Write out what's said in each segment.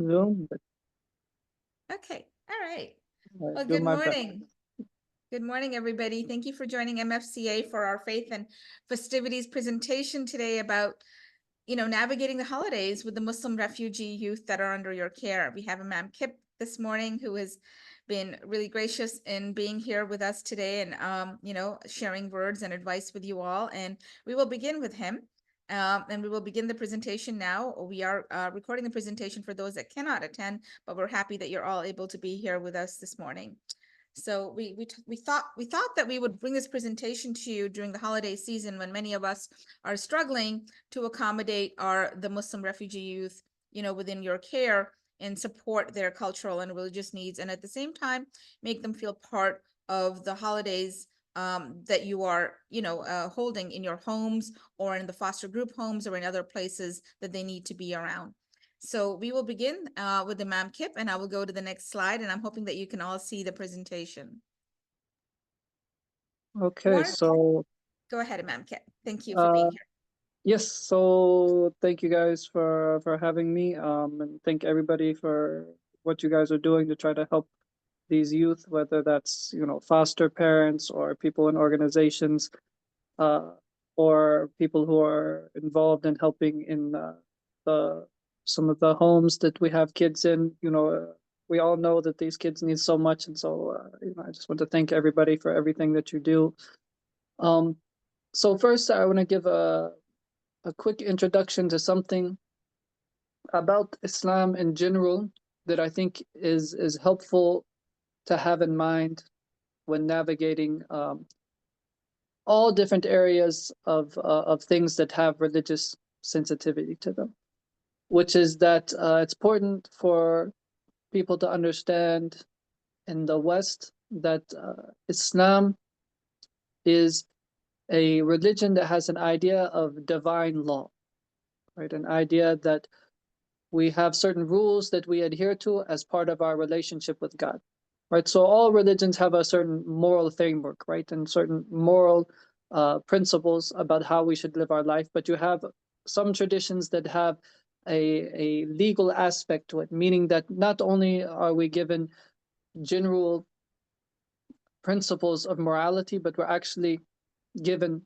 Zoom, but Okay, all right. I Well, do good my best. morning. Good morning, everybody. Thank you for joining MFCA for our Faith and Festivities presentation today about, navigating the holidays with the Muslim refugee youth that are under your care. We have Imam Kip this morning who has been really gracious in being here with us today and, sharing words and advice with you all. And we will begin with him. And we will begin the presentation now. We are recording the presentation for those that cannot attend, but we're happy that you're all able to be here with us this morning. So we thought that we would bring this presentation to you during the holiday season when many of us are struggling to accommodate the Muslim refugee youth, within your care and support their cultural and religious needs, and at the same time make them feel part of the holidays that you are, holding in your homes or in the foster group homes or in other places that they need to be around. So we will begin with Imam Kip, and I will go to the next slide, and I'm hoping that you can all see the presentation. Okay, so Go ahead, Imam Kip. Thank you for uh, being here. yes, so thank you guys for having me. And thank everybody for what you guys are doing to try to help these youth, whether that's foster parents or people in organizations, uh, or people who are involved in helping in the some of the homes that we have kids in. We all know that these kids need so much, and so I just want to thank everybody for everything that you do. Um, so first, I want to give a quick introduction to something about Islam in general that I think is helpful to have in mind when navigating all different areas of things that have religious sensitivity to them, which is that it's important for people to understand in the West that Islam is a religion that has an idea of divine law, right? An idea that we have certain rules that we adhere to as part of our relationship with God, right? So all religions have a certain moral framework, right? And certain moral principles about how we should live our life. But you have some traditions that have a legal aspect to it, meaning that not only are we given general principles of morality, but we're actually given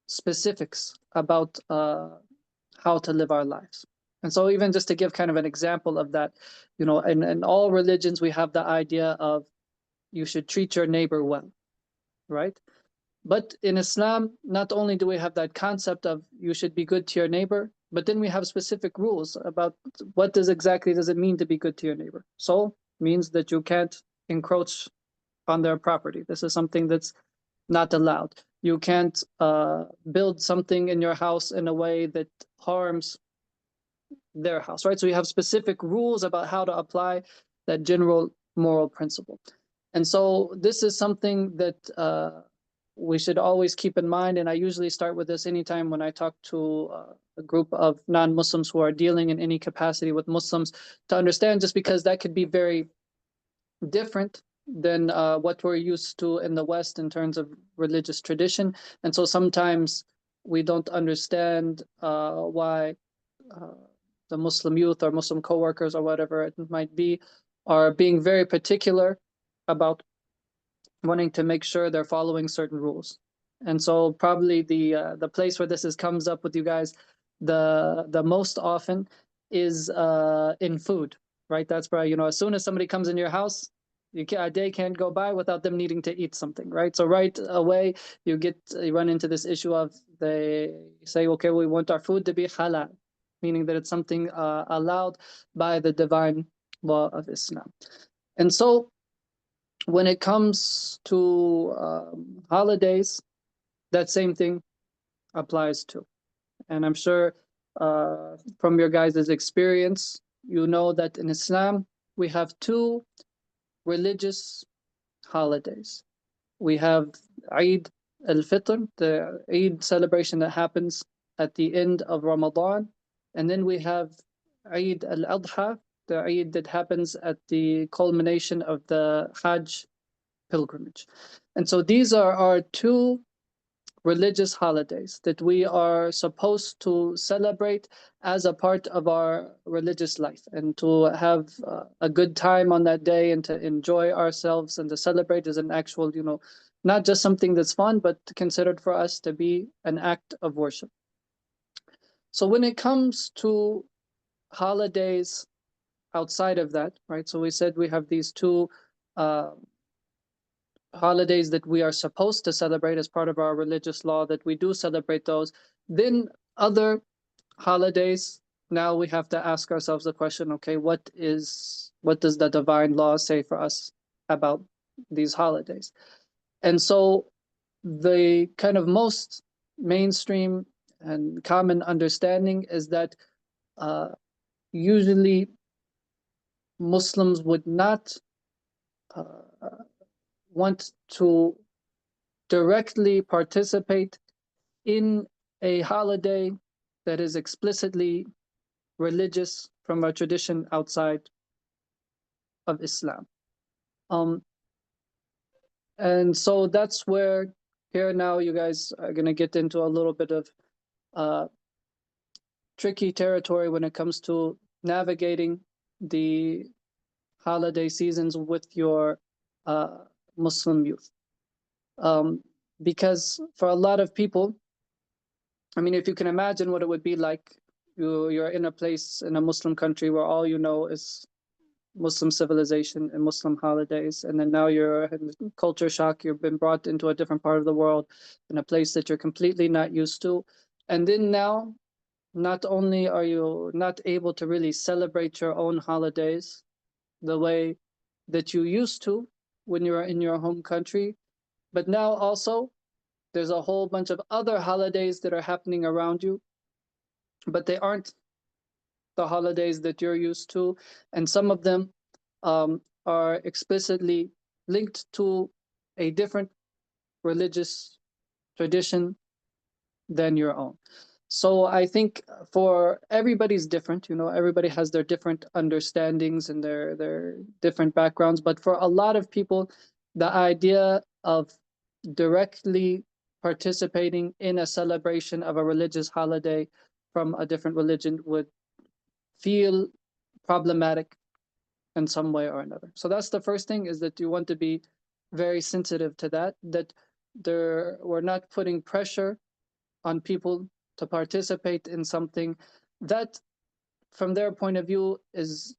specifics about how to live our lives. And so, even just to give kind of an example of that, in all religions, we have the idea of you should treat your neighbor well, right? But in Islam, not only do we have that concept of you should be good to your neighbor, but then we have specific rules about what exactly does it mean to be good to your neighbor. So, it means that you can't encroach on their property. This is something that's not allowed. You can't build something in your house in a way that harms their house, right? So you have specific rules about how to apply that general moral principle. And so this is something that we should always keep in mind. And I usually start with this anytime when I talk to a group of non-Muslims who are dealing in any capacity with Muslims, to understand, just because that could be very different than what we're used to in the West in terms of religious tradition. And so sometimes we don't understand why uh, the Muslim youth or Muslim coworkers or whatever it might be are being very particular about wanting to make sure they're following certain rules. And so probably the place where comes up with you guys the most often is in food, right? That's probably, as soon as somebody comes in your house, a day can't go by without them needing to eat something, right? So right away you run into this issue of, they say, okay, we want our food to be halal, meaning that it's something allowed by the divine law of Islam. And so when it comes to holidays, that same thing applies too. And I'm sure from your guys' experience, you know that in Islam, we have two religious holidays. We have Eid al-Fitr, the Eid celebration that happens at the end of Ramadan. And then we have Eid al-Adha, the Eid that happens at the culmination of the Hajj pilgrimage. And so these are our two religious holidays that we are supposed to celebrate as a part of our religious life, and to have a good time on that day, and to enjoy ourselves and to celebrate as an actual, not just something that's fun, but considered for us to be an act of worship. So when it comes to holidays outside of that, right? So we said we have these two uh, holidays that we are supposed to celebrate as part of our religious law, that we do celebrate those. Then other holidays, now we have to ask ourselves the question, okay, what does the divine law say for us about these holidays? And so the kind of most mainstream and common understanding is that uh, usually Muslims would not uh, want to directly participate in a holiday that is explicitly religious from a tradition outside of Islam. Um, and so that's where here now you guys are going to get into a little bit of uh, tricky territory when it comes to navigating the holiday seasons with your uh, Muslim youth. Um, because for a lot of people, I mean, if you can imagine what it would be like, you're in a place in a Muslim country where all you know is Muslim civilization and Muslim holidays, and then now you're in culture shock. You've been brought into a different part of the world, in a place that you're completely not used to, and then now, not only are you not able to really celebrate your own holidays the way that you used to when you were in your home country, but now also there's a whole bunch of other holidays that are happening around you, but they aren't the holidays that you're used to. And some of them are explicitly linked to a different religious tradition than your own. So I think for everybody's different, everybody has their different understandings and their different backgrounds. But for a lot of people, the idea of directly participating in a celebration of a religious holiday from a different religion would feel problematic in some way or another. So that's the first thing, is that you want to be very sensitive to that we're not putting pressure on people to participate in something that from their point of view is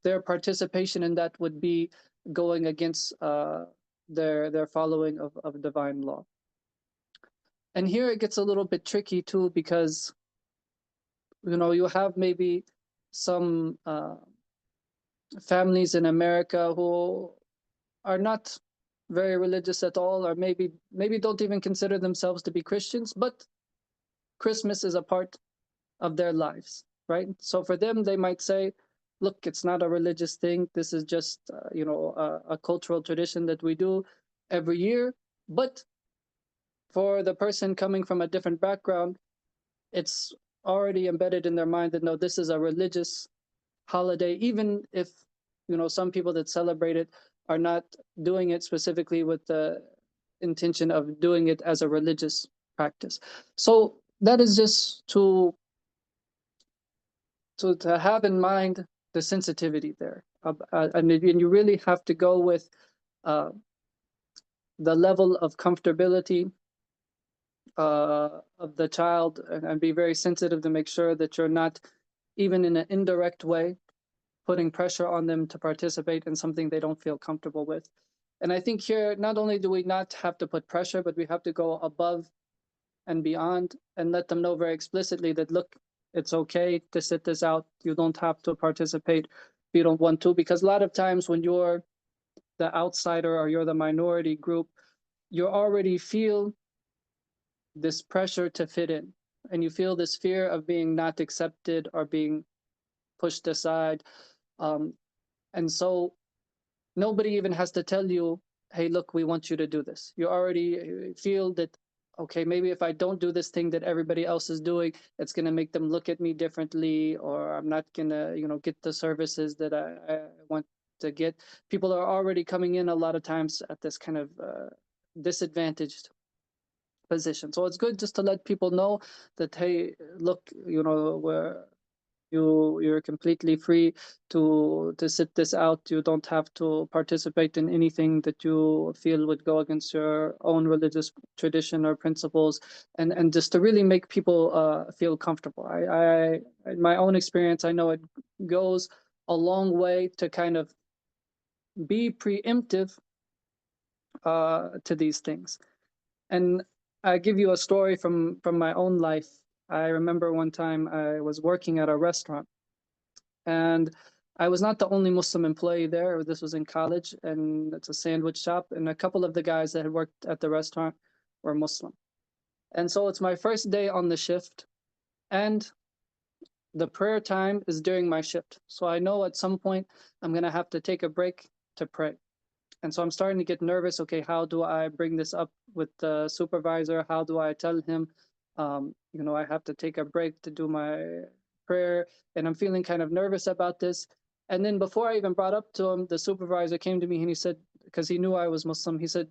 their participation in that would be going against their following of divine law. And here it gets a little bit tricky too, because you have maybe some families in America who are not very religious at all, or maybe don't even consider themselves to be Christians, but Christmas is a part of their lives, right? So for them, they might say, look, it's not a religious thing. This is just, a cultural tradition that we do every year. But for the person coming from a different background, it's already embedded in their mind that no, this is a religious holiday, even if, some people that celebrate it are not doing it specifically with the intention of doing it as a religious practice. So that is just to have in mind the sensitivity there, and you really have to go with uh, the level of comfortability of the child, and be very sensitive to make sure that you're not, even in an indirect way, putting pressure on them to participate in something they don't feel comfortable with. And I think here, not only do we not have to put pressure, but we have to go above and beyond and let them know very explicitly that, look, it's okay to sit this out. You don't have to participate if you don't want to, because a lot of times when you're the outsider or you're the minority group, you already feel this pressure to fit in, and you feel this fear of being not accepted or being pushed aside. Um, and so nobody even has to tell you, hey, look, we want you to do this. You already feel that, okay, maybe if I don't do this thing that everybody else is doing, it's going to make them look at me differently, or I'm not going to, get the services that I want to get. People are already coming in a lot of times at this kind of disadvantaged position. So it's good just to let people know that, hey, look, we're you're completely free to sit this out. You don't have to participate in anything that you feel would go against your own religious tradition or principles, and just to really make people feel comfortable. In my own experience, I know it goes a long way to kind of be preemptive to these things. And I give you a story from my own life. I remember one time I was working at a restaurant, and I was not the only Muslim employee there. This was in college, and it's a sandwich shop, and a couple of the guys that had worked at the restaurant were Muslim. And so it's my first day on the shift, and the prayer time is during my shift. So I know at some point I'm going to have to take a break to pray. And so I'm starting to get nervous. Okay, how do I bring this up with the supervisor? How do I tell him, I have to take a break to do my prayer? And I'm feeling kind of nervous about this. And then before I even brought up to him, the supervisor came to me and he said, because he knew I was Muslim, he said,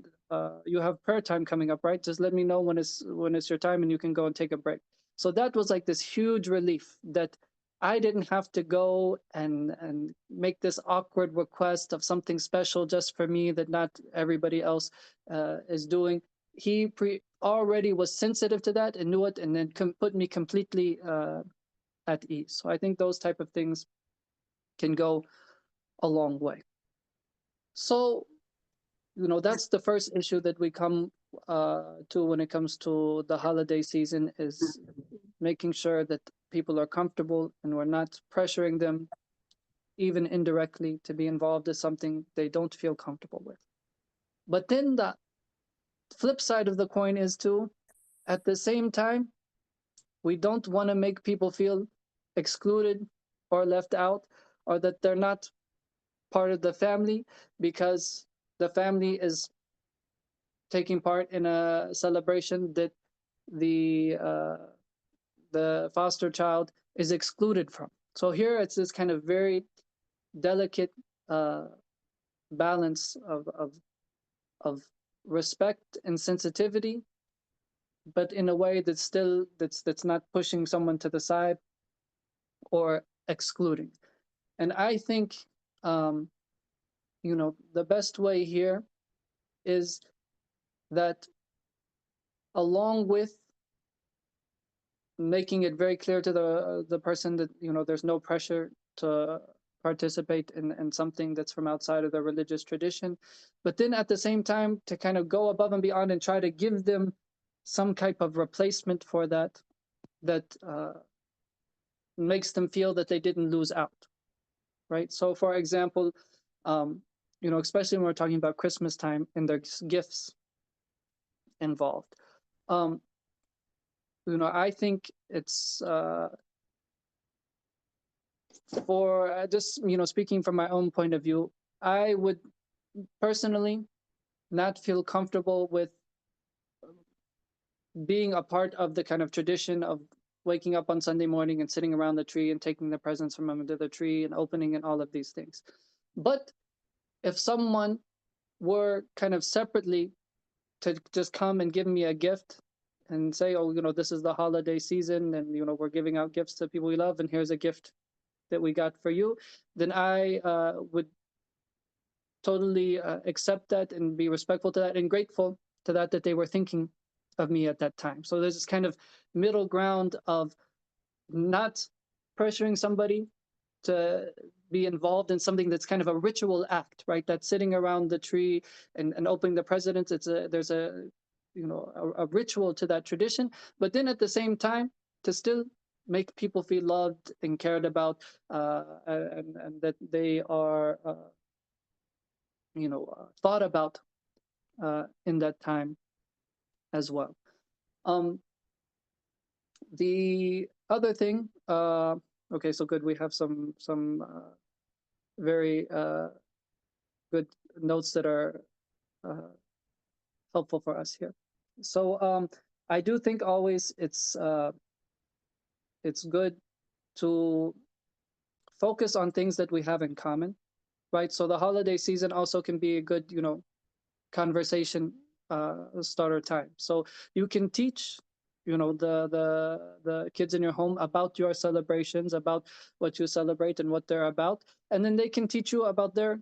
"You have prayer time coming up, right? Just let me know when it's your time, and you can go and take a break." So that was like this huge relief that I didn't have to go and make this awkward request of something special just for me that not everybody else is doing. He already was sensitive to that and knew it, and then put me completely at ease. So I think those type of things can go a long way. So that's the first issue that we come to when it comes to the holiday season, is making sure that people are comfortable and we're not pressuring them, even indirectly, to be involved in something they don't feel comfortable with. But then the flip side of the coin is too, at the same time, we don't want to make people feel excluded or left out, or that they're not part of the family because the family is taking part in a celebration that the uh, the foster child is excluded from. So here it's this kind of very delicate uh, balance of respect and sensitivity, but in a way that's not pushing someone to the side or excluding. And I think the best way here is that, along with making it very clear to the person that there's no pressure to participate in something that's from outside of their religious tradition, but then at the same time to kind of go above and beyond and try to give them some type of replacement for that makes them feel that they didn't lose out, right? So for example, especially when we're talking about Christmas time and there's gifts involved, um, I think it's for just speaking from my own point of view, I would personally not feel comfortable with being a part of the kind of tradition of waking up on Sunday morning and sitting around the tree and taking the presents from under the tree and opening and all of these things. But if someone were kind of separately to just come and give me a gift and say, oh, this is the holiday season, and we're giving out gifts to people we love, and here's a gift that we got for you, then I would totally accept that and be respectful to that and grateful to that they were thinking of me at that time. So there's this kind of middle ground of not pressuring somebody to be involved in something that's kind of a ritual act, right? That's sitting around the tree and opening the presents. There's a ritual to that tradition, but then at the same time to still make people feel loved and cared about, and that they are thought about in that time as well. Um, the other thing, okay, so good. We have some very good notes that are uh, helpful for us here. So I do think always it's good to focus on things that we have in common, right? So the holiday season also can be a good conversation starter time. So you can teach, the kids in your home about your celebrations, about what you celebrate and what they're about, and then they can teach you about their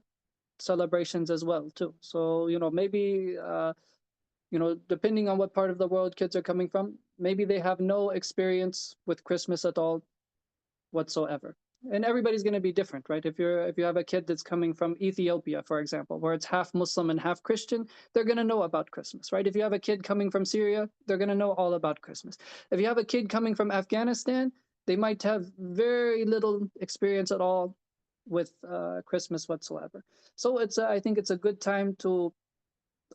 celebrations as well too. So maybe depending on what part of the world kids are coming from, maybe they have no experience with Christmas at all whatsoever. And everybody's going to be different, right? If you have a kid that's coming from Ethiopia, for example, where it's half Muslim and half Christian, they're going to know about Christmas, right? If you have a kid coming from Syria, they're going to know all about Christmas. If you have a kid coming from Afghanistan, they might have very little experience at all with Christmas whatsoever. So I think it's a good time to,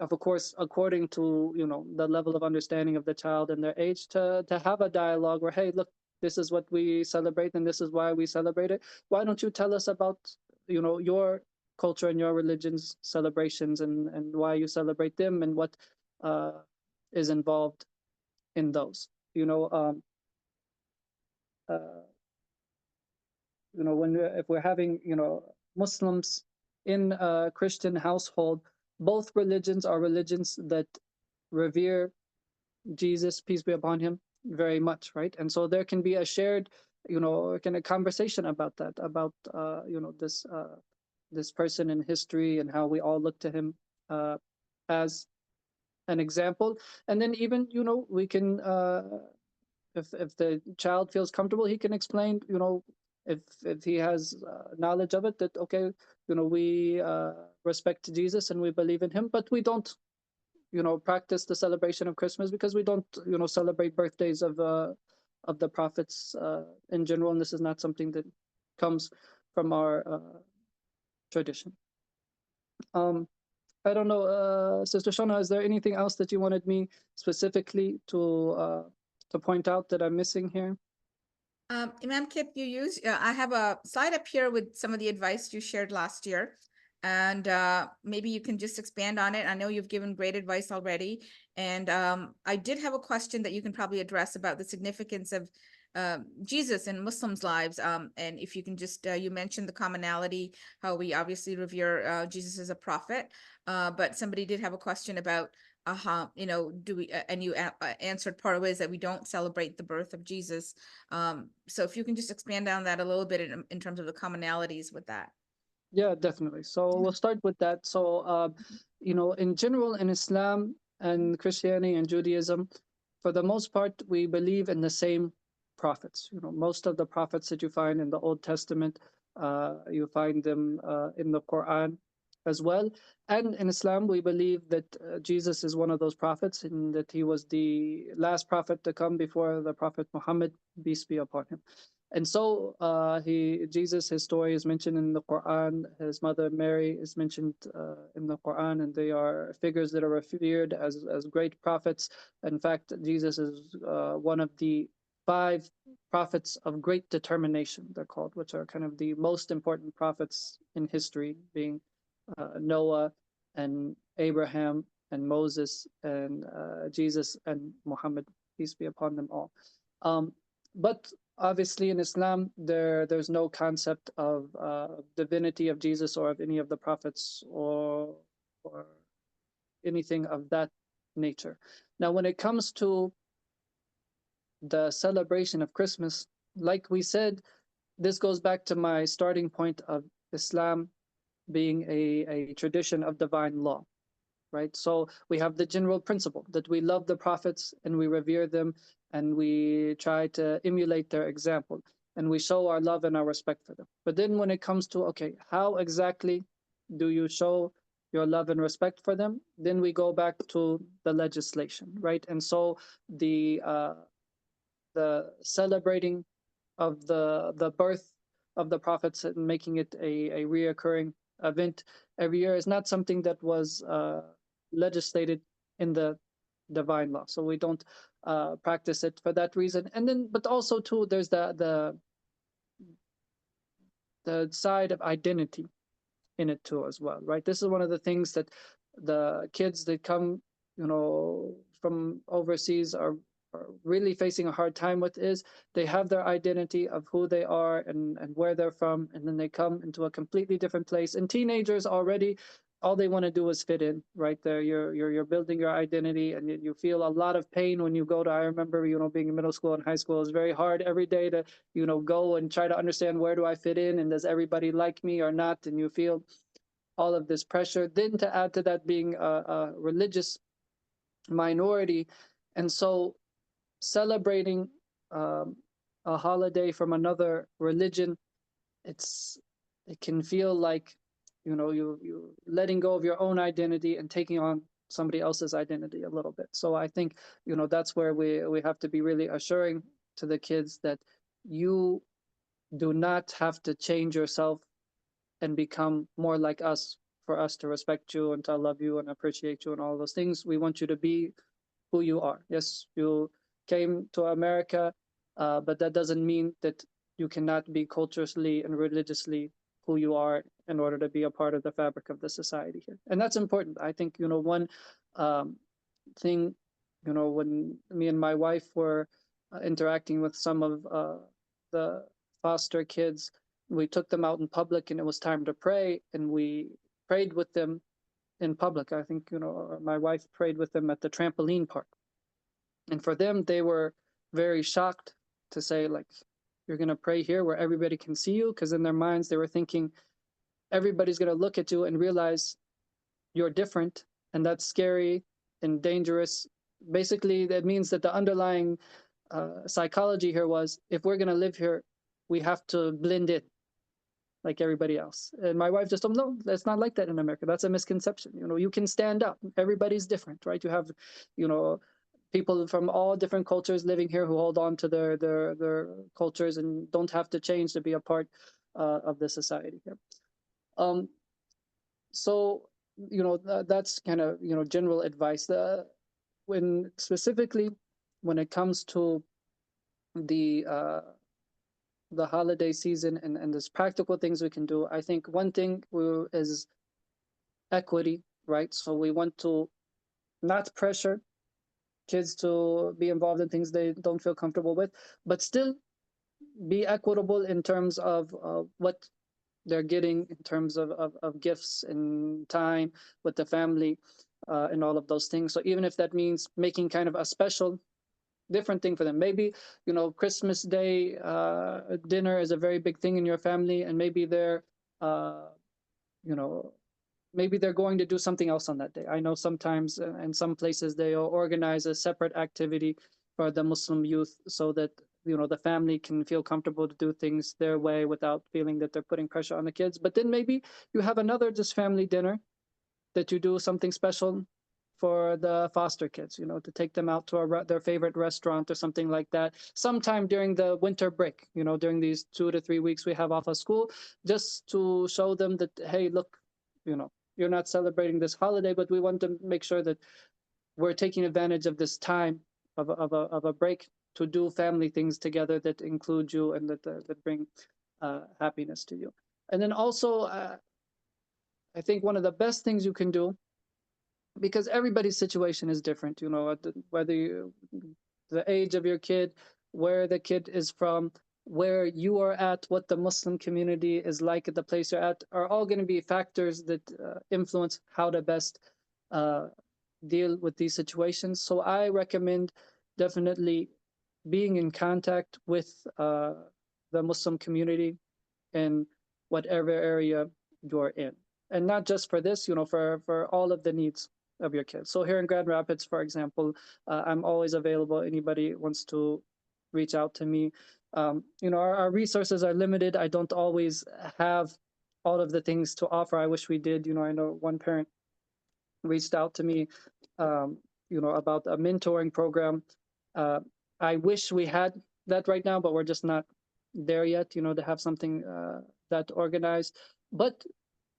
of course, according to the level of understanding of the child and their age, to have a dialogue where, hey, look, this is what we celebrate and this is why we celebrate it. Why don't you tell us about your culture and your religion's celebrations, and why you celebrate them, and what uh, is involved in those. Uh, if we're having Muslims in a Christian household, both religions are religions that revere Jesus, peace be upon him, very much, right? And so there can be a shared, kind of conversation about that, about this person in history, and how we all look to him as an example. And then even we can, if the child feels comfortable, he can explain, if he has knowledge of it, that okay, we respect Jesus and we believe in him, but we don't practice the celebration of Christmas because we don't celebrate birthdays of the prophets in general, and this is not something that comes from our tradition. I don't know, Sister Shona, is there anything else that you wanted me specifically to point out that I'm missing here? Imam Kip, I have a slide up here with some of the advice you shared last year. And maybe you can just expand on it. I know you've given great advice already. And I did have a question that you can probably address about the significance of Jesus in Muslims' lives. And if you can just, you mentioned the commonality, how we obviously revere Jesus as a prophet. But somebody did have a question about, do we, and you answered part of it is that we don't celebrate the birth of Jesus. So if you can just expand on that a little bit in terms of the commonalities with that. Yeah, definitely. So we'll start with that. So, in general, in Islam and Christianity and Judaism, for the most part, we believe in the same prophets. Most of the prophets that you find in the Old Testament, you find them in the Quran as well. And in Islam, we believe that Jesus is one of those prophets, and that he was the last prophet to come before the Prophet Muhammad, peace be upon him. And so his story is mentioned in the Quran. His mother Mary is mentioned in the Quran, and they are figures that are revered as great prophets. In fact, Jesus is one of the 5 prophets of great determination, they're called, which are kind of the most important prophets in history, being Noah and Abraham and Moses and Jesus and Muhammad, peace be upon them all. But obviously in Islam, there's no concept of divinity of Jesus or of any of the prophets, or anything of that nature. Now, when it comes to the celebration of Christmas, like we said, this goes back to my starting point of Islam being a tradition of divine law, right? So we have the general principle that we love the prophets and we revere them, and we try to emulate their example, and we show our love and our respect for them. But then when it comes to, okay, how exactly do you show your love and respect for them? Then we go back to the legislation, right? And so the celebrating of the birth of the prophets and making it a reoccurring event every year is not something that was legislated in the divine law. So we don't practice it for that reason. And then, but also too, there's the side of identity in it too as well, right? This is one of the things that the kids that come, from overseas are really facing a hard time with, is they have their identity of who they are and where they're from, and then they come into a completely different place. And teenagers already, all they want to do is fit in, right? There, you're building your identity, and you feel a lot of pain when you go to. I remember, being in middle school and high school, it was very hard every day to, go and try to understand, where do I fit in, and does everybody like me or not? And you feel all of this pressure. Then to add to that, being a religious minority, and so celebrating um, a holiday from another religion, it's it can feel like, you letting go of your own identity and taking on somebody else's identity a little bit. So I think, that's where we have to be really assuring to the kids that you do not have to change yourself and become more like us for us to respect you and to love you and appreciate you and all those things. We want you to be who you are. Yes, you came to America, but that doesn't mean that you cannot be culturally and religiously who you are in order to be a part of the fabric of the society here. And that's important. I think, one um, thing, when me and my wife were interacting with some of the foster kids, we took them out in public and it was time to pray, and we prayed with them in public. I think, my wife prayed with them at the trampoline park. And for them, they were very shocked to say, like, you're going to pray here where everybody can see you. Because in their minds, they were thinking everybody's going to look at you and realize you're different. And that's scary and dangerous. Basically, that means that the underlying psychology here was, if we're going to live here, we have to blend in like everybody else. And my wife just told me, no, that's not like that in America. That's a misconception. You can stand up. Everybody's different, right? You have, you know, people from all different cultures living here who hold on to their cultures and don't have to change to be a part of the society here. Um, so that's kind of general advice. When specifically when it comes to the uh, the holiday season and there's practical things we can do. I think one thing is equity, right? So we want to not pressure kids to be involved in things they don't feel comfortable with, but still be equitable in terms of what they're getting in terms of gifts and time with the family and all of those things. So even if that means making kind of a special different thing for them. Maybe, Christmas Day dinner is a very big thing in your family, and maybe uh, you know, maybe they're going to do something else on that day. I know sometimes in some places they'll organize a separate activity for the Muslim youth so that the family can feel comfortable to do things their way without feeling that they're putting pressure on the kids. But then maybe you have another just family dinner that you do something special for the foster kids, to take them out to their favorite restaurant or something like that, sometime during the winter break, during these 2 to 3 weeks we have off of school, just to show them that, hey, look, you're not celebrating this holiday, but we want to make sure that we're taking advantage of this time of a break to do family things together that include you and that bring happiness to you. And then also, I think one of the best things you can do, because everybody's situation is different, whether the age of your kid, where the kid is from, where you are at, what the Muslim community is like at the place you're at, are all going to be factors that influence how to best uh, deal with these situations. So I recommend definitely being in contact with the Muslim community in whatever area you're in. And not just for this, for all of the needs of your kids. So here in Grand Rapids, for example, I'm always available. Anybody wants to reach out to me. Our resources are limited. I don't always have all of the things to offer. I wish we did. I know one parent reached out to me, um, about a mentoring program. Uh, I wish we had that right now, but we're just not there yet, to have something that organized. But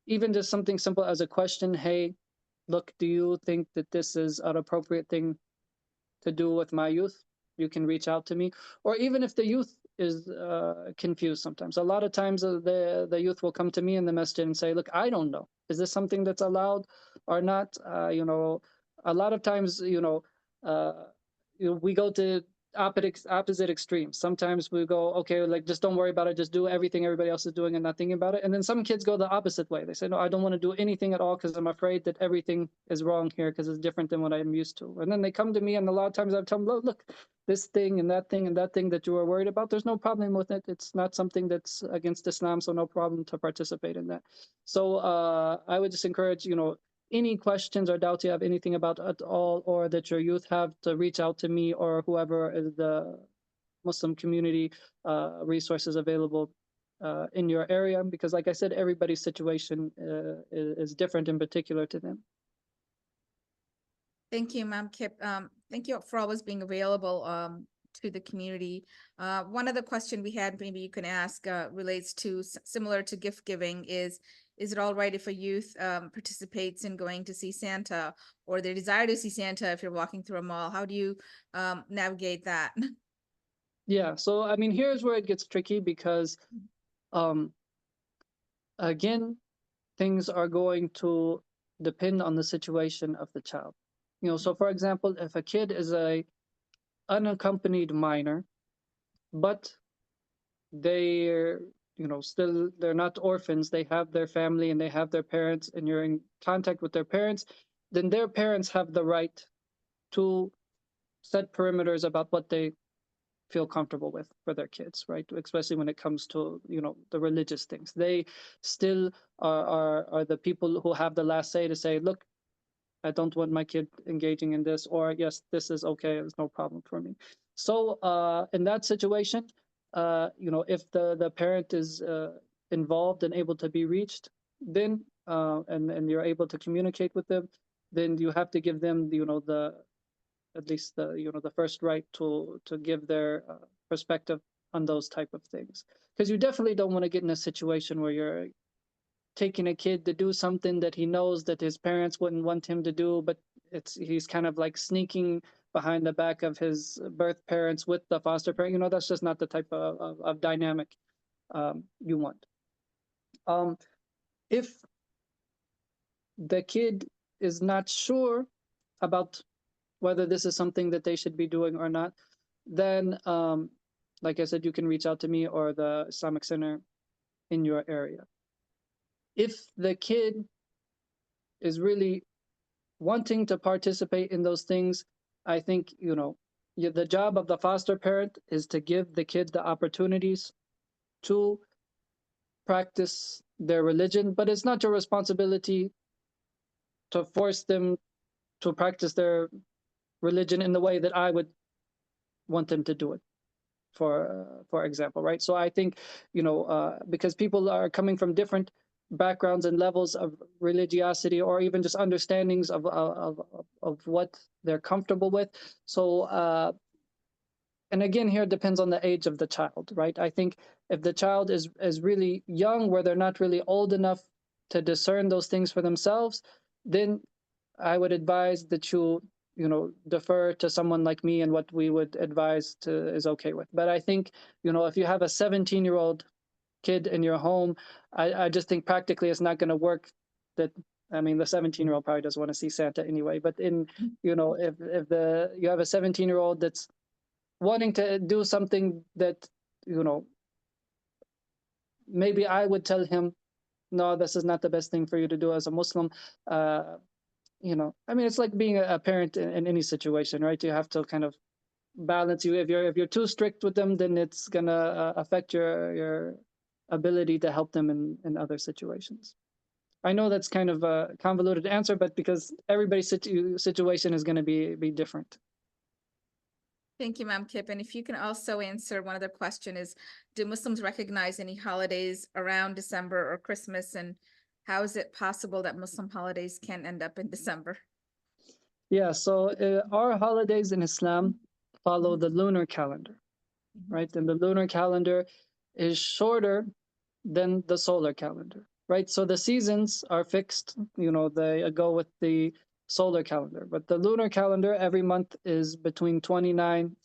even just something simple as a question, hey, look, do you think that this is an appropriate thing to do with my youth? You can reach out to me. Or even if the youth is confused sometimes. A lot of times the youth will come to me in the masjid and say, look, I don't know. Is this something that's allowed or not? A lot of times, we go to opposite extremes. Sometimes we go, okay, like just don't worry about it, just do everything everybody else is doing and not thinking about it. And then some kids go the opposite way. They say, no, I don't want to do anything at all because I'm afraid that everything is wrong here because it's different than what I'm used to. And then they come to me, and a lot of times I tell them, look, this thing and that thing and that thing that you were worried about, there's no problem with it. It's not something that's against Islam, so no problem to participate in that. So I would just encourage, any questions or doubts you have anything about at all, or that your youth have, to reach out to me or whoever is the Muslim community resources available in your area, because like I said, everybody's situation is different in particular to them. Thank you, Ma'am Kip. Thank you for always being available to the community. One other question we had, maybe you can ask, relates to similar to gift giving, is it all right if a youth participates in going to see Santa, or they desire to see Santa if you're walking through a mall? How do you navigate that? Yeah, so I mean, here's where it gets tricky because um, again, things are going to depend on the situation of the child. So for example, if a kid is a unaccompanied minor, but they're still, they're not orphans, they have their family and they have their parents, and you're in contact with their parents, then their parents have the right to set perimeters about what they feel comfortable with for their kids, right? Especially when it comes to the religious things. They still are the people who have the last say to say, look, I don't want my kid engaging in this, or yes, this is okay, it's no problem for me. So in that situation, if the parent is involved and able to be reached, then and you're able to communicate with them, then you have to give them the at least the first right to give their perspective on those type of things, because you definitely don't want to get in a situation where you're taking a kid to do something that he knows that his parents wouldn't want him to do, but he's kind of like sneaking behind the back of his birth parents with the foster parent. That's just not the type of dynamic you want. If the kid is not sure about whether this is something that they should be doing or not, then like I said, you can reach out to me or the Islamic Center in your area. If the kid is really wanting to participate in those things, I think, the job of the foster parent is to give the kid the opportunities to practice their religion, but it's not your responsibility to force them to practice their religion in the way that I would want them to do it, for example, right? So I think, because people are coming from different backgrounds and levels of religiosity, or even just understandings of what they're comfortable with. So and again, here it depends on the age of the child, right? I think if the child is really young, where they're not really old enough to discern those things for themselves, then I would advise that defer to someone like me, and what we would advise to is okay with. But I think, if you have a 17-year-old kid in your home, I just think practically it's not going to work. That, I mean, the 17-year-old probably doesn't want to see Santa anyway. But if you have a 17-year-old that's wanting to do something that, maybe I would tell him, no, this is not the best thing for you to do as a Muslim. I mean, it's like being a parent in any situation, right? You have to kind of balance. If you're too strict with them, then it's gonna affect your ability to help them in other situations. I know that's kind of a convoluted answer, but because everybody's situation is going to be different. Thank you, Ma'am Kip. And if you can also answer one other question is, do Muslims recognize any holidays around December or Christmas? And how is it possible that Muslim holidays can end up in December? Yeah, so our holidays in Islam follow the lunar calendar, right? And the lunar calendar is shorter than the solar calendar, right? So the seasons are fixed, they go with the solar calendar, but the lunar calendar every month is between 29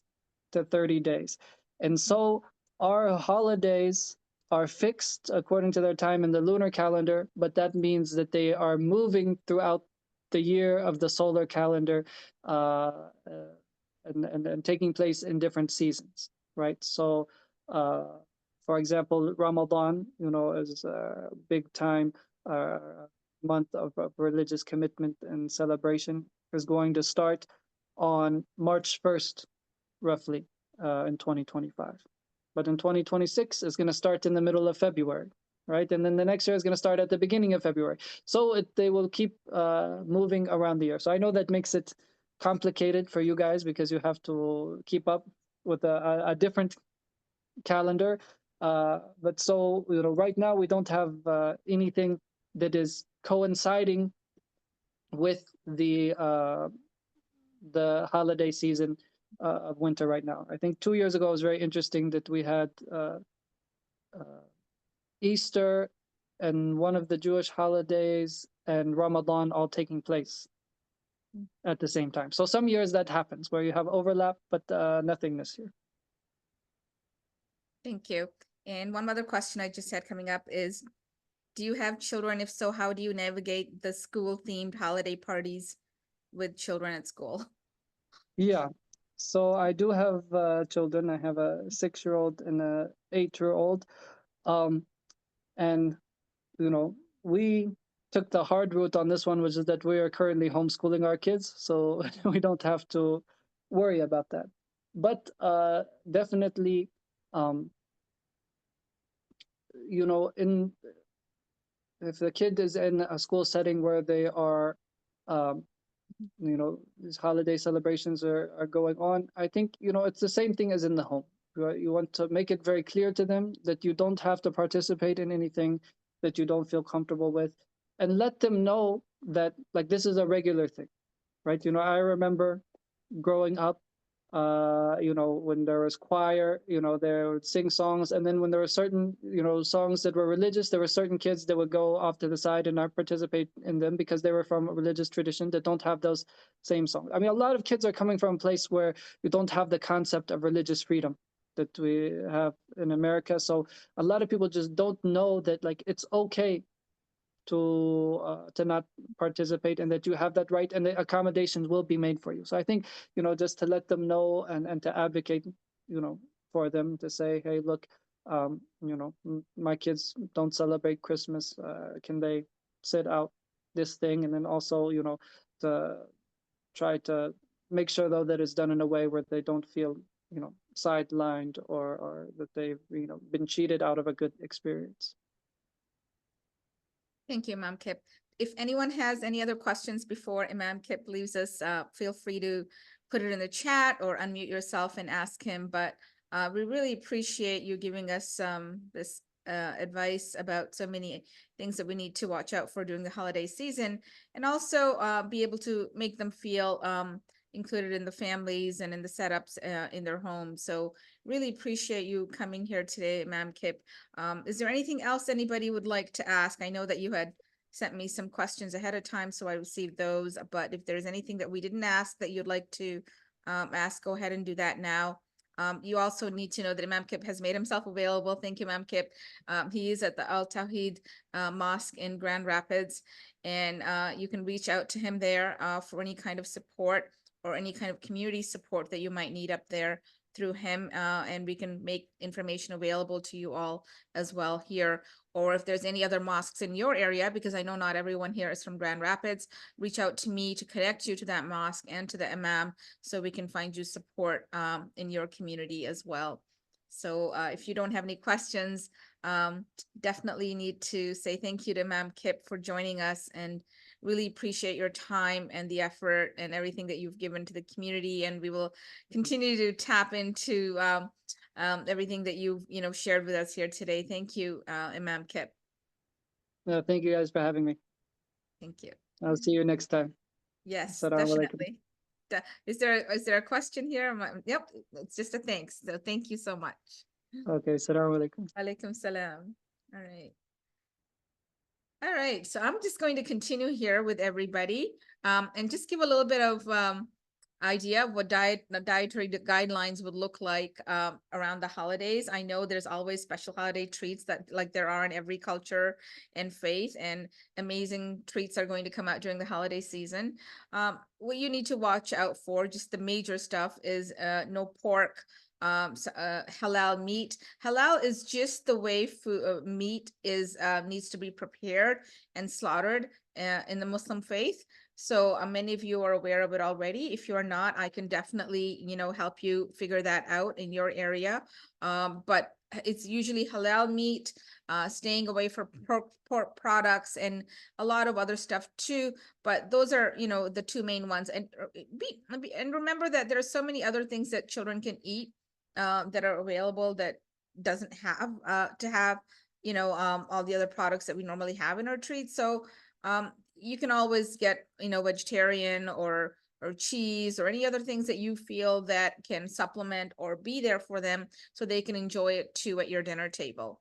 to 30 days. And so our holidays are fixed according to their time in the lunar calendar, but that means that they are moving throughout the year of the solar calendar. and taking place in different seasons, right? So, uh, for example, Ramadan, is a big time uh, month of religious commitment and celebration, is going to start on March 1st, roughly, in 2025. But in 2026, it's going to start in the middle of February, right? And then the next year is going to start at the beginning of February. So they will keep moving around the year. So I know that makes it complicated for you guys because you have to keep up with a different calendar. But so, right now we don't have anything that is coinciding with the holiday season of winter right now. I think 2 years ago it was very interesting that we had uh, Easter and one of the Jewish holidays and Ramadan all taking place at the same time. So some years that happens where you have overlap, but nothing this year. Thank you. And one other question I just had coming up is, do you have children? If so, how do you navigate the school themed holiday parties with children at school? Yeah. So I do have children. I have a 6-year-old and a 8-year-old. Um, and, we took the hard route on this one, which is that we are currently homeschooling our kids. So we don't have to worry about that. But definitely, um, in if the kid is in a school setting where they are um, these holiday celebrations are going on, I think it's the same thing as in the home, right? You want to make it very clear to them that you don't have to participate in anything that you don't feel comfortable with, and let them know that, like, this is a regular thing, right? I remember growing up, when there was choir, they would sing songs. And then when there were certain, songs that were religious, there were certain kids that would go off to the side and not participate in them because they were from a religious tradition that don't have those same songs. I mean, a lot of kids are coming from a place where you don't have the concept of religious freedom that we have in America. So a lot of people just don't know that, like, it's okay to not participate and that you have that right and the accommodations will be made for you. So I think, just to let them know and to advocate, for them to say, hey, look, my kids don't celebrate Christmas. Can they sit out this thing? And then also, to try to make sure though that it's done in a way where they don't feel, sidelined or that they've, been cheated out of a good experience. Thank you, Imam Kip. If anyone has any other questions before Imam Kip leaves us, feel free to put it in the chat or unmute yourself and ask him. But we really appreciate you giving us this advice about so many things that we need to watch out for during the holiday season, and also be able to make them feel included in the families and in the setups in their homes. So really appreciate you coming here today, Imam Kip. Is there anything else anybody would like to ask? I know that you had sent me some questions ahead of time, so I received those. But if there's anything that we didn't ask that you'd like to ask, go ahead and do that now. You also need to know that Imam Kip has made himself available. Thank you, Imam Kip. He is at the Al Tawheed Mosque in Grand Rapids, and you can reach out to him there for any kind of support or any kind of community support that you might need up there through him, and we can make information available to you all as well here. Or if there's any other mosques in your area, because I know not everyone here is from Grand Rapids, reach out to me to connect you to that mosque and to the imam so we can find you support in your community as well. So if you don't have any questions, definitely need to say thank you to Imam Kip for joining us, and really appreciate your time and the effort and everything that you've given to the community. And we will continue to tap into everything that you've shared with us here today. Thank you, Imam Kip. Thank you guys for having me. Thank you. I'll see you next time. Yes, Assalamu alaikum. definitely. Is there a question here? Yep, it's just a thanks. So thank you so much. Okay, assalamu alaikum. Alaikum salam. All right. All right, so I'm just going to continue here with everybody and just give a little bit of idea of what dietary guidelines would look like around the holidays. I know there's always special holiday treats that like there are in every culture and faith, and amazing treats are going to come out during the holiday season. What you need to watch out for, just the major stuff, is no pork, halal meat. Halal is just the way food meat is needs to be prepared and slaughtered in the Muslim faith. So many of you are aware of it already. If you're not, I can definitely, help you figure that out in your area. But it's usually halal meat, staying away from pork products and a lot of other stuff too. But those are, the two main ones. And and remember that there are so many other things that children can eat that are available that doesn't have to have, all the other products that we normally have in our treats. So you can always get, vegetarian or cheese or any other things that you feel that can supplement or be there for them so they can enjoy it too at your dinner table.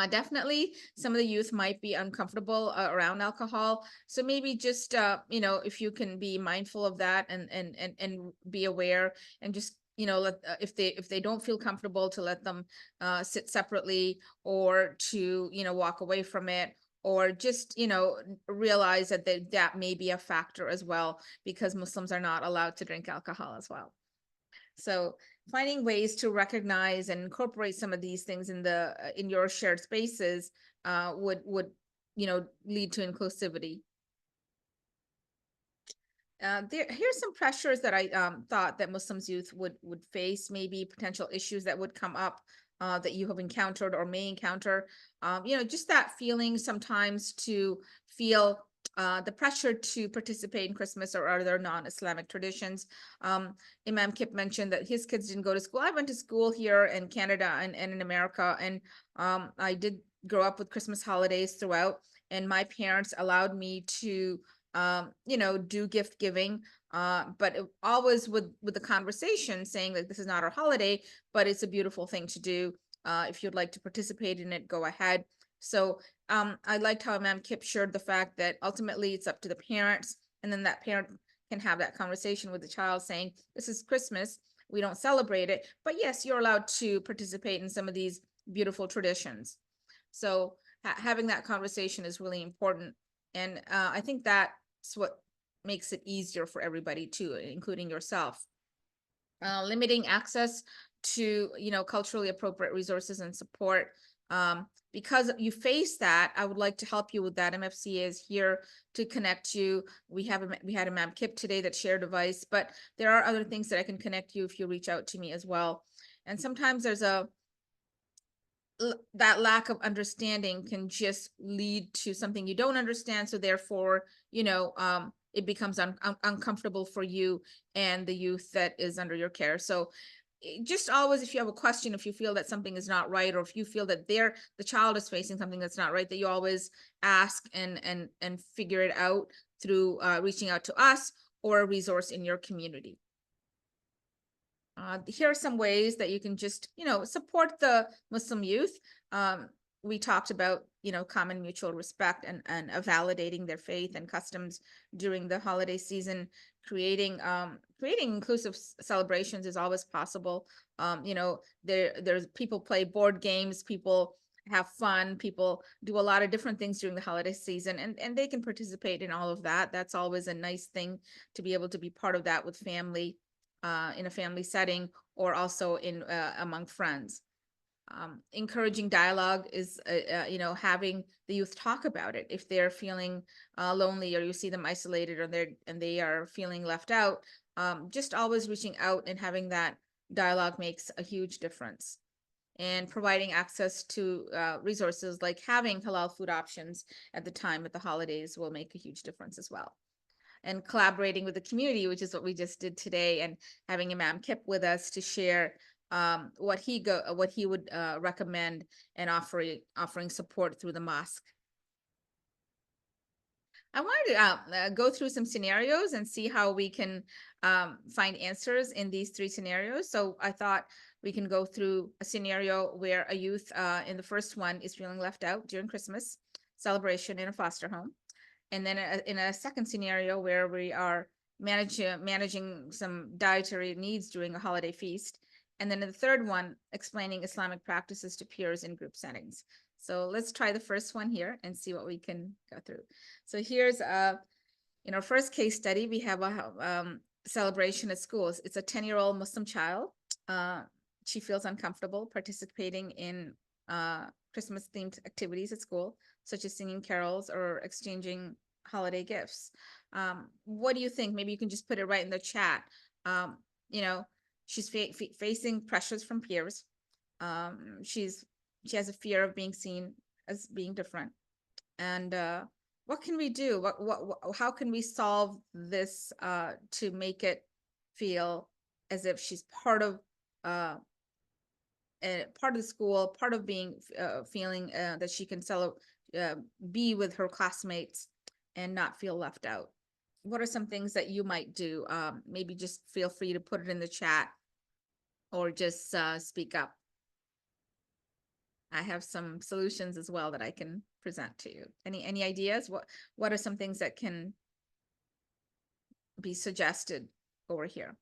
Definitely some of the youth might be uncomfortable around alcohol. So maybe just, if you can be mindful of that and be aware and just, let, if they don't feel comfortable, to let them sit separately, or to, walk away from it, or just, realize that that may be a factor as well, because Muslims are not allowed to drink alcohol as well. So finding ways to recognize and incorporate some of these things in the in your shared spaces would lead to inclusivity. Here's some pressures that I thought that Muslims youth would face, maybe potential issues that would come up that you have encountered or may encounter. Just that feeling sometimes to feel the pressure to participate in Christmas or other non-Islamic traditions. Imam Kip mentioned that his kids didn't go to school. I went to school here in Canada and in America, and I did grow up with Christmas holidays throughout, and my parents allowed me to do gift giving, but always with the conversation saying that this is not our holiday, but it's a beautiful thing to do. If you'd like to participate in it, go ahead. So I liked how Imam Kip shared the fact that ultimately it's up to the parents, and then that parent can have that conversation with the child saying, this is Christmas, we don't celebrate it, but yes, you're allowed to participate in some of these beautiful traditions. So having that conversation is really important. And I think that's what makes it easier for everybody too, including yourself. Limiting access to, culturally appropriate resources and support. Because you face that, I would like to help you with that. MFCA is here to connect you. We had Imam Kip today that shared advice, but there are other things that I can connect you if you reach out to me as well. And sometimes there's that lack of understanding can just lead to something you don't understand. So therefore, it becomes uncomfortable for you and the youth that is under your care. So just always, if you have a question, if you feel that something is not right, or if you feel that the child is facing something that's not right, that you always ask and figure it out through reaching out to us or a resource in your community. Here are some ways that you can just, support the Muslim youth. We talked about, common mutual respect and validating their faith and customs during the holiday season. Creating inclusive celebrations is always possible. There's people play board games, people have fun, people do a lot of different things during the holiday season, and they can participate in all of that. That's always a nice thing to be able to be part of that with family. In a family setting, or also in among friends. Encouraging dialogue is, having the youth talk about it. If they're feeling lonely, or you see them isolated, or they are feeling left out, just always reaching out and having that dialogue makes a huge difference. And providing access to resources like having halal food options at the time of the holidays will make a huge difference as well. And collaborating with the community, which is what we just did today, and having Imam Kip with us to share what he would recommend, and offering support through the mosque. I wanted to go through some scenarios and see how we can find answers in these three scenarios. So I thought we can go through a scenario where a youth in the first one is feeling left out during Christmas celebration in a foster home. And then in a second scenario where we are managing some dietary needs during a holiday feast. And then the third one, explaining Islamic practices to peers in group settings. So let's try the first one here and see what we can go through. So here's in our first case study, we have a celebration at schools. It's a 10-year-old Muslim child. She feels uncomfortable participating in Christmas themed activities at school, such as singing carols or exchanging holiday gifts. What do you think? Maybe you can just put it right in the chat. You know, she's facing pressures from peers. She has a fear of being seen as being different. And what can we do? How can we solve this to make it feel as if she's uh, part of the school, part of being feeling that she can be with her classmates and not feel left out? What are some things that you might do? Maybe just feel free to put it in the chat or just speak up. I have some solutions as well that I can present to you. Any ideas? What are some things that can be suggested over here?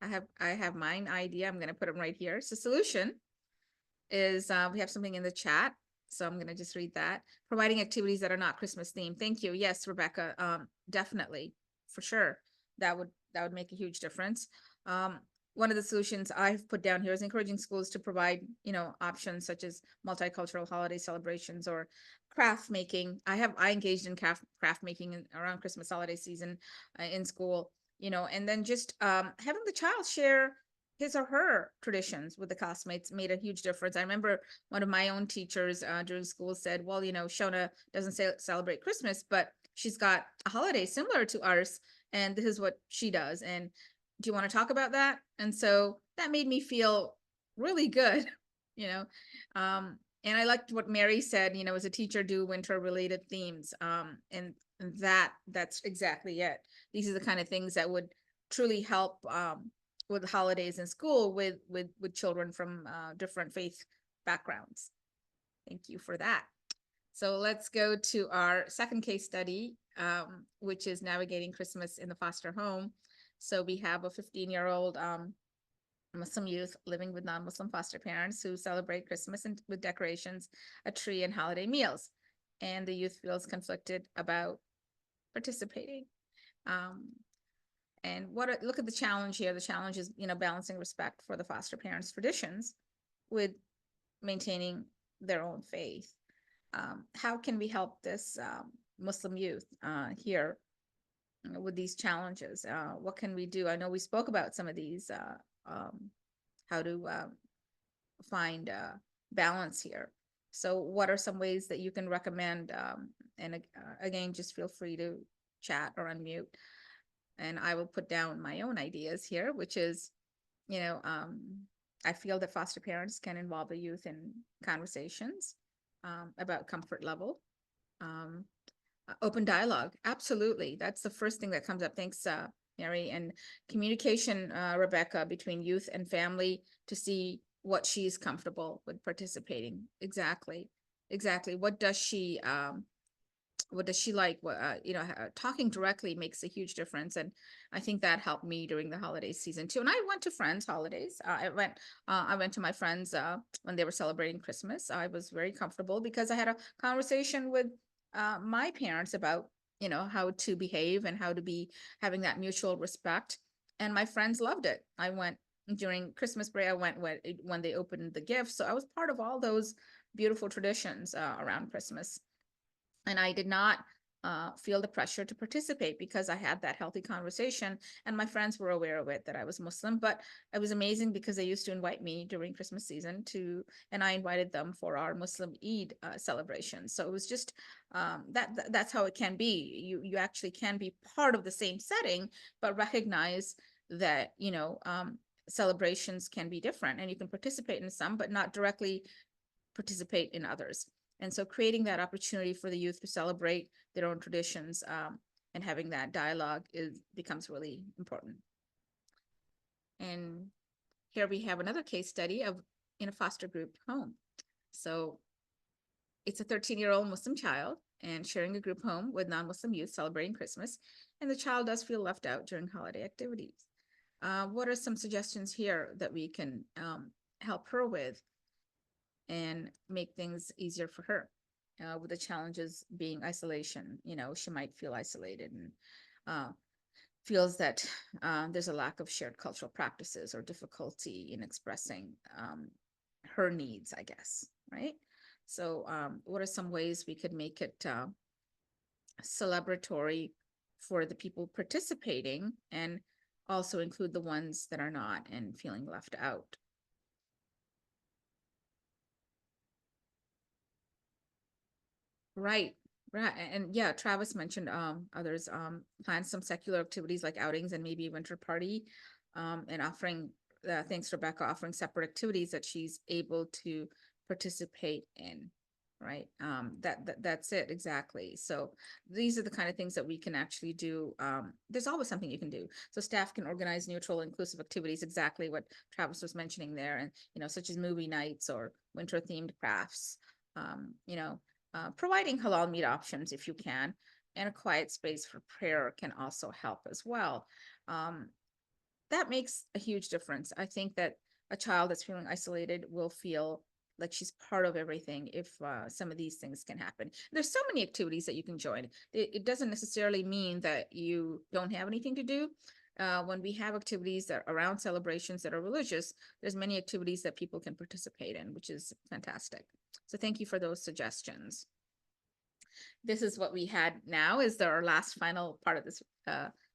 I have mine idea. I'm going to put them right here. So solution is we have something in the chat. So I'm going to just read that. Providing activities that are not Christmas themed. Thank you. Yes, Rebecca. Definitely, for sure. That would make a huge difference. One of the solutions I've put down here is encouraging schools to provide, options such as multicultural holiday celebrations or craft making. I engaged in craft making around Christmas holiday season in school, and then just having the child share his or her traditions with the classmates made a huge difference. I remember one of my own teachers during school said, well, Shona doesn't celebrate Christmas, but she's got a holiday similar to ours, and this is what she does. And do you want to talk about that? And so that made me feel really good, you know. And I liked what Mary said, as a teacher, do winter related themes. And that's exactly it. These are the kind of things that would truly help with holidays in school with children from different faith backgrounds. Thank you for that. So let's go to our second case study, which is navigating Christmas in the foster home. So we have a 15-year-old Muslim youth living with non-Muslim foster parents who celebrate Christmas with decorations, a tree, and holiday meals. And the youth feels conflicted about participating. And look at the challenge here. The challenge is, balancing respect for the foster parents' traditions with maintaining their own faith. How can we help this Muslim youth here with these challenges? What can we do? I know we spoke about some of these, how to find balance here. So what are some ways that you can recommend? And again, just feel free to chat or unmute. And I will put down my own ideas here, which is, I feel that foster parents can involve the youth in conversations about comfort level. Open dialogue, absolutely. That's the first thing that comes up. Thanks, Mary. And communication, Rebecca, between youth and family to see what she's comfortable with participating. Exactly. What does she like? Talking directly makes a huge difference. And I think that helped me during the holiday season too. And I went to friends' holidays. I went to my friends when they were celebrating Christmas. I was very comfortable because I had a conversation with my parents about, how to behave and how to be having that mutual respect. And my friends loved it. I went during Christmas break. I went when they opened the gifts. So I was part of all those beautiful traditions around Christmas. And I did not feel the pressure to participate because I had that healthy conversation, and my friends were aware of it, that I was Muslim. But it was amazing because they used to invite me during Christmas season and I invited them for our Muslim Eid celebration. So it was just that's how it can be. You actually can be part of the same setting, but recognize that celebrations can be different, and you can participate in some, but not directly participate in others. And so creating that opportunity for the youth to celebrate their own traditions and having that dialogue becomes really important. And here we have another case study in a foster group home. So it's a 13-year-old Muslim child and sharing a group home with non-Muslim youth celebrating Christmas, and the child does feel left out during holiday activities. What are some suggestions here that we can help her with and make things easier for her? With the challenges being isolation, she might feel isolated and feels that there's a lack of shared cultural practices or difficulty in expressing her needs, I guess, right? So what are some ways we could make it celebratory for the people participating and also include the ones that are not and feeling left out? Right, right. And yeah, Travis mentioned others plan some secular activities like outings and maybe a winter party, and offering thanks Rebecca, offering separate activities that she's able to participate in. Right. That's it exactly. So these are the kind of things that we can actually do. There's always something you can do. So staff can organize neutral, inclusive activities, exactly what Travis was mentioning there, and such as movie nights or winter themed crafts. Providing halal meat options if you can, and a quiet space for prayer can also help as well. Um, that makes a huge difference. I think that a child that's feeling isolated will feel like she's part of everything if some of these things can happen. There's so many activities that you can join. It doesn't necessarily mean that you don't have anything to do. When we have activities that around celebrations that are religious, there's many activities that people can participate in, which is fantastic. So thank you for those suggestions. This is what we had now is our last final part of this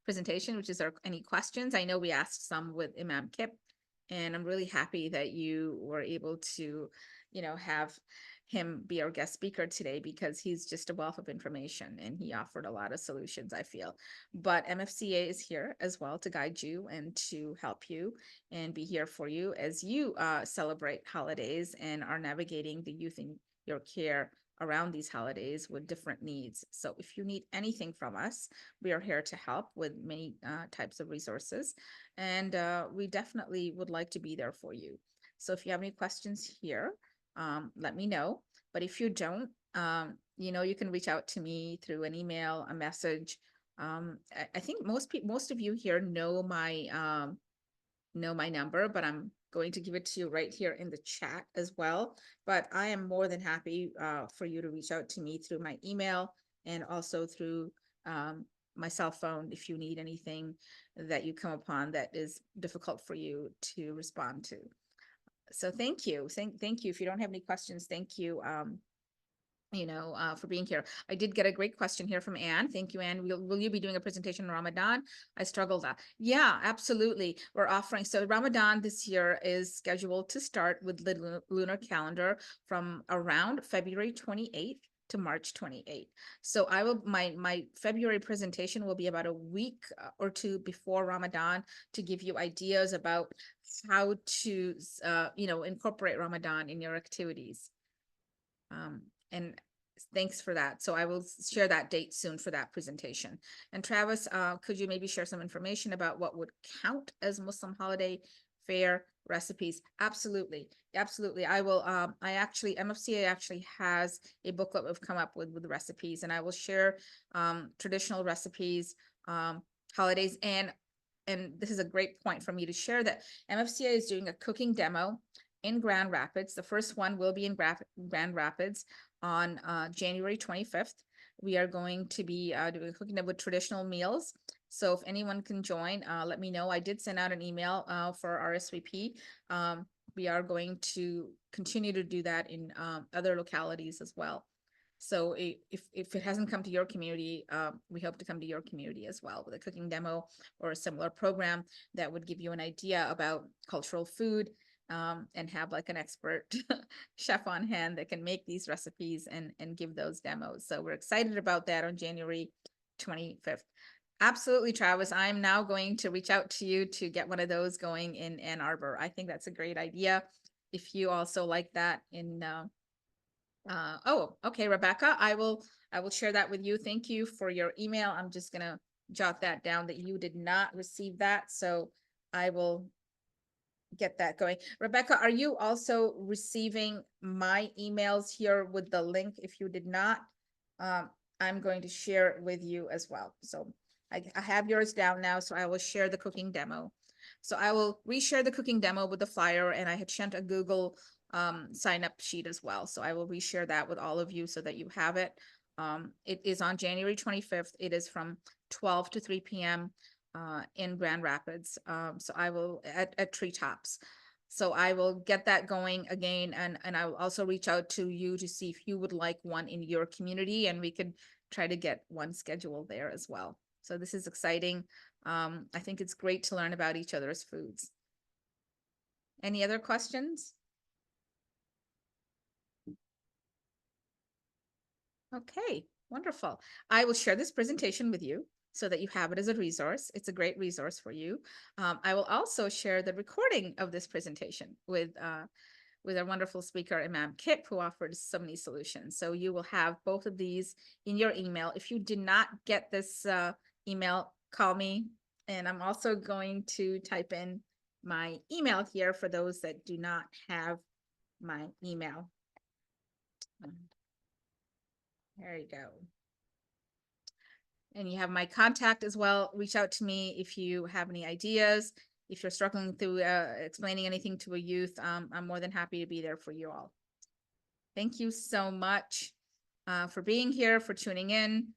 presentation, which is our any questions. I know we asked some with Imam Kip, and I'm really happy that you were able to, have him be our guest speaker today because he's just a wealth of information and he offered a lot of solutions, I feel. But MFCA is here as well to guide you and to help you and be here for you as you celebrate holidays and are navigating the youth in your care around these holidays with different needs. So if you need anything from us, we are here to help with many types of resources. And we definitely would like to be there for you. So if you have any questions here, let me know. But if you don't, you can reach out to me through an email, a message. I think most of you here know my number, but I'm going to give it to you right here in the chat as well. But I am more than happy for you to reach out to me through my email and also through my cell phone if you need anything that you come upon that is difficult for you to respond to. So thank you. Thank you. If you don't have any questions, thank you. For being here. I did get a great question here from Anne. Thank you, Anne. Will you be doing a presentation in Ramadan? I struggled. Yeah, absolutely. We're offering. So Ramadan this year is scheduled to start with the lunar calendar from around February 28th to March 28th. So my February presentation will be about a week or two before Ramadan to give you ideas about how to, incorporate Ramadan in your activities. And thanks for that. So I will share that date soon for that presentation. And Travis, could you maybe share some information about what would count as Muslim holiday fare recipes? Absolutely. Absolutely. I will, MFCA actually has a booklet we've come up with the recipes, and I will share traditional recipes, holidays, and this is a great point for me to share that MFCA is doing a cooking demo in Grand Rapids. The first one will be in Grand Rapids on January 25th. We are going to be doing cooking with traditional meals. So if anyone can join, let me know. I did send out an email for RSVP. We are going to continue to do that in other localities as well. So if it hasn't come to your community, we hope to come to your community as well with a cooking demo or a similar program that would give you an idea about cultural food, and have like an expert chef on hand that can make these recipes and give those demos. So we're excited about that on January 25th. Absolutely, Travis. I'm now going to reach out to you to get one of those going in Ann Arbor. I think that's a great idea. If you also like that in oh, okay, Rebecca, I will share that with you. Thank you for your email. I'm just gonna jot that down that you did not receive that. So I will get that going. Rebecca, are you also receiving my emails here with the link? If you did not, I'm going to share it with you as well. So I have yours down now, so I will share the cooking demo. So I will reshare the cooking demo with the flyer, and I had sent a Google sign up sheet as well. So I will reshare that with all of you so that you have it. It is on January 25th. It is from 12 to 3 p.m. In Grand Rapids. So I will at Treetops. So I will get that going again, and I will also reach out to you to see if you would like one in your community, and we could try to get one scheduled there as well. So this is exciting. I think it's great to learn about each other's foods. Any other questions? Okay, wonderful. I will share this presentation with you so that you have it as a resource. It's a great resource for you. I will also share the recording of this presentation with our wonderful speaker, Imam Kip, who offers so many solutions. So you will have both of these in your email. If you did not get this email, call me. And I'm also going to type in my email here for those that do not have my email. There you go. And you have my contact as well. Reach out to me if you have any ideas. If you're struggling through explaining anything to a youth, I'm more than happy to be there for you all. Thank you so much for being here, for tuning in.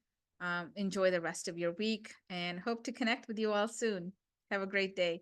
Enjoy the rest of your week and hope to connect with you all soon. Have a great day.